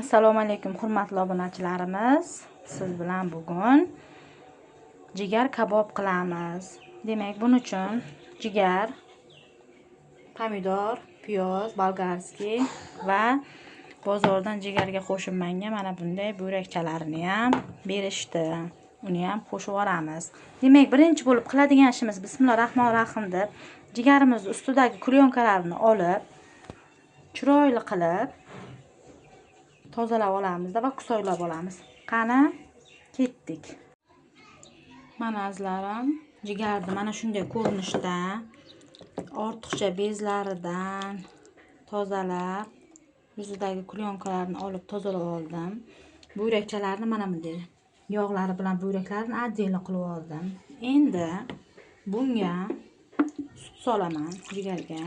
Assalomu alaykum hurmatli obunachilarimiz. Siz bilan bugun jigar kabob qilamiz. Demak, buning uchun jigar, pomidor, piyoz, bolgarskiy va bozordan jigarga qo'shilmagan mana bunday bo'rakchalarini ham berishdi. Uni ham qo'shib yuboramiz. Demak, birinchi bo'lib qiladigan ishimiz bismillahirrohmanirrohim deb jigarimiz ustidagi kulyonkalarni olib, chiroyli qilib tozalab olamiz va kusoylab olamiz. Qani, ketdik. Mana azizlarim, jigarni mana shunday ko'rinishda ortiqcha bezlaridan tozalab, yuzidagi kulyonkalarni olib tozalab oldim. Bo'rakchalarni mana bunday yog'lari bilan bo'raklarni отдельно qilib oldim. Endi bunga sut solaman jigarga.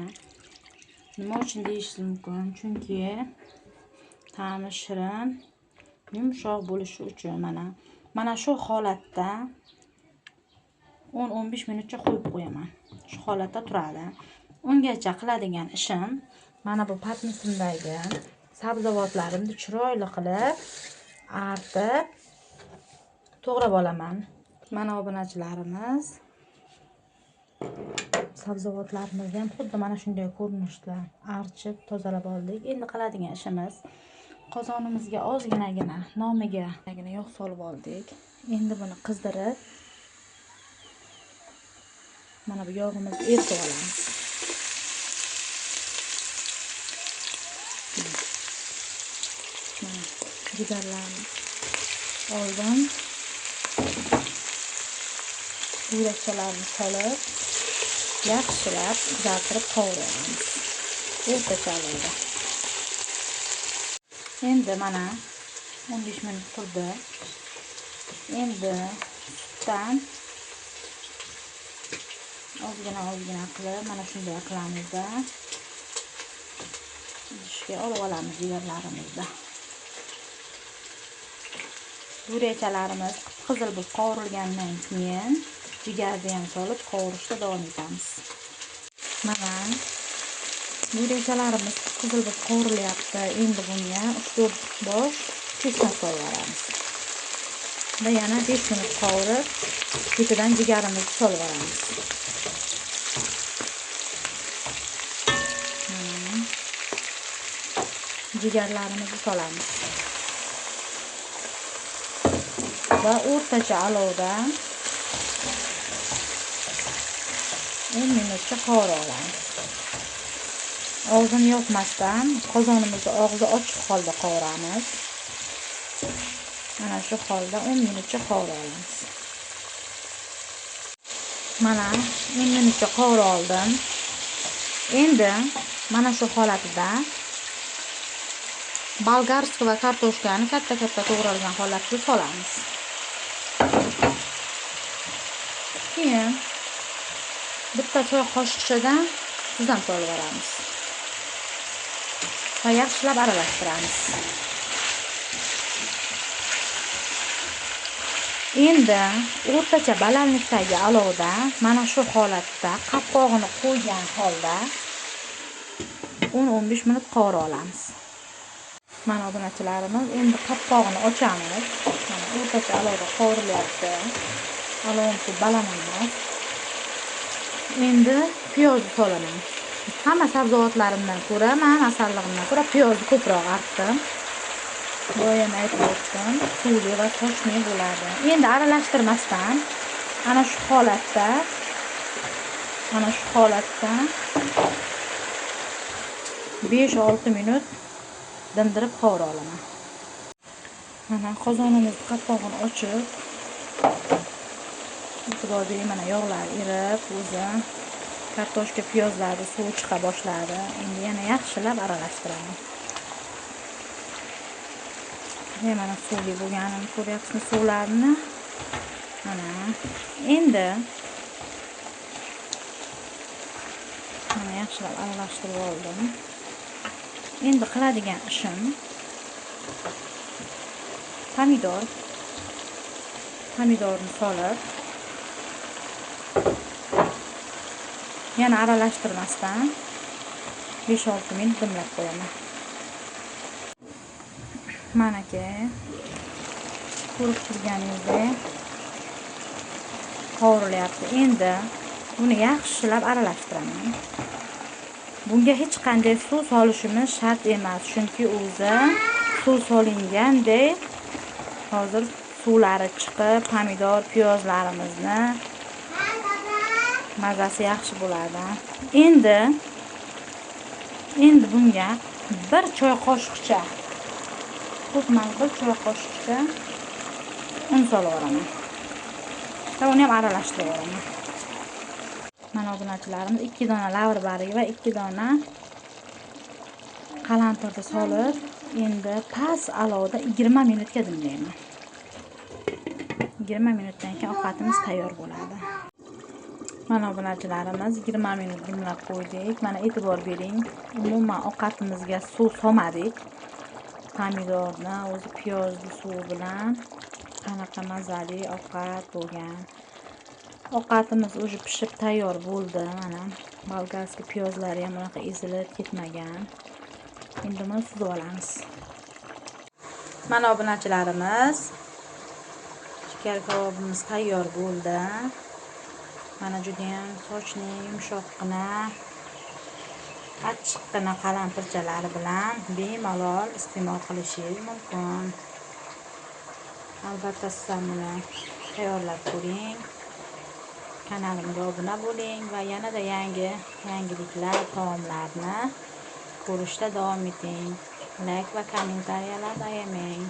Nima uchun deyishingiz mumkin? Chunki ta'mi shirin, yumshoq bo'lishi uchun mana shu holatda 10-15 minutcha qo'yib qo'yaman. Shu holatda turadi. Ungacha qiladigan ishim mana bu patnisimdagi sabzavotlarimni chiroyli qilib artib to'g'rab olaman. Mana obunachilarimiz, sabzavotlarimizni ham xuddi mana shunday ko'rinishda archib tozalab oldik. Endi qiladigan ishimiz, qozonimizga ozgina nomiga yog' solib oldik. Endi buni qizdirib mana bu yog'imizni eritib olamiz. Jigarlarni oldim. Bo'rakchalarni solib yaxshilab qizartirib qovuramiz. O'rtacha olovda. Endi mana 15 minut turdi. Endi sutdan ozgina qilib mana shunday qilamizda. Idishga olib olamiz jigarlarimizni. Bo'rakchalarimiz qizil bo'lib qovurilgandan keyin jigarni ham solib qovurishda davom etamiz. Mana bo'rakchalarimiz qizil bo'lib qovurilyapti. Endi bunga 3-4 bosh chesnak solib olamiz. Va yana 5 minut qovurib, ketidan jigarimizni solib olamiz. Jigarlarimizni solamiz. Va o'rtacha olovda 10 minutcha qovurib olamiz. Og'zini yopmasdan qozonimizni og'zi ochiq holda qovuramiz. Mana shu holda 10 minutcha qovurib olamiz. Mana 10 minutcha qovurib oldim. Endi mana shu holatida bolgarskiy va kartoshkani katta-katta to'g'ralgan holatda solamiz. Keyin bitta choy qoshiqchadan tuz ham solib olamiz. Va yaxshilab aralashtiramiz. Endi o'rtacha balandlikdagi olovda mana shu holatda qopqog'ini qo'ygan holda 10-15 minut qovurib olamiz. Mana obunachilarimiz, endi qopqog'ini ochamiz. Mana o'rtacha olovda qovurilyapti. Olovimiz baland emas. Endi piyozni solaman. Hamma sabzavotlarimdan ko'ra, men asallig'imdan ko'ra piyozni ko'proq artdim. Doim aytib o'tdim, suvli va sochli bo'ladi. Endi aralashtirmasdan ana shu holatda 5-6 minut dindirib qovurib olaman. Mana qozonimiz qopqog'ini ochib, e'tiborli mana yog'lar erib, o'zi kartoshka, piyozlarning suvi chiqa boshladi. Endi yana yaxshilab aralashtiramiz. Mana suvli bo'lganini ko'ryapsizmi, suvlarini. Mana endi mana yaxshilab aralashtirib oldim. Endi qiladigan ishim pomidorni solib yana aralashtirmasdan 5-6 minut dimlab qo'yaman. Manaki ko'rib turganingizdek qovurilyapti. Endi buni yaxshilab aralashtiraman. Bunga hech qanday suv solishimiz shart emas, chunki o'zi suv solingandek hozir suvlari chiqib, pomidor, piyozlarimizni mazasi yaxshi bo'ladi. Endi bunga 1 choy qoshiqcha, ko'p emas, 1 choy qoshiqcha un solib yuboraman. Va uni ham aralashtirib yuboraman. Mana obunachilarimiz 2 dona lavrbarik va 2 dona qalantirni solib, endi past alovda 20 minutga dimlayman. 20 minutdan keyin ovqatimiz tayyor bo'ladi. Mana obunachilarimiz 20 minut dimlab qo'ydik. Mana e'tibor bering, umuman ovqatimizga suv solmadik. Pomidorni o'zi piyozli suv bilan qanaqa mazali ovqat bo'lgan. Ovqatimiz o'zi pishib tayyor bo'ldi. Mana bolgarskiy piyozlari ham unaqa ezilib ketmagan. Endi buni suzib olamiz. Mana obunachilarimiz, jigar kabobimiz tayyor bo'ldi. Mana juda ham sochli, yumshoqqina, achchiqqina qalantirchalari bilan bemalol iste'mol qilishingiz mumkin. Albatta siz ham buni tayyorlab ko'ring. Kanalimga obuna bo'ling va yanada yangiliklar, taomlarni ko'rishda davom eting. Like va kommentariyalarni ayamang.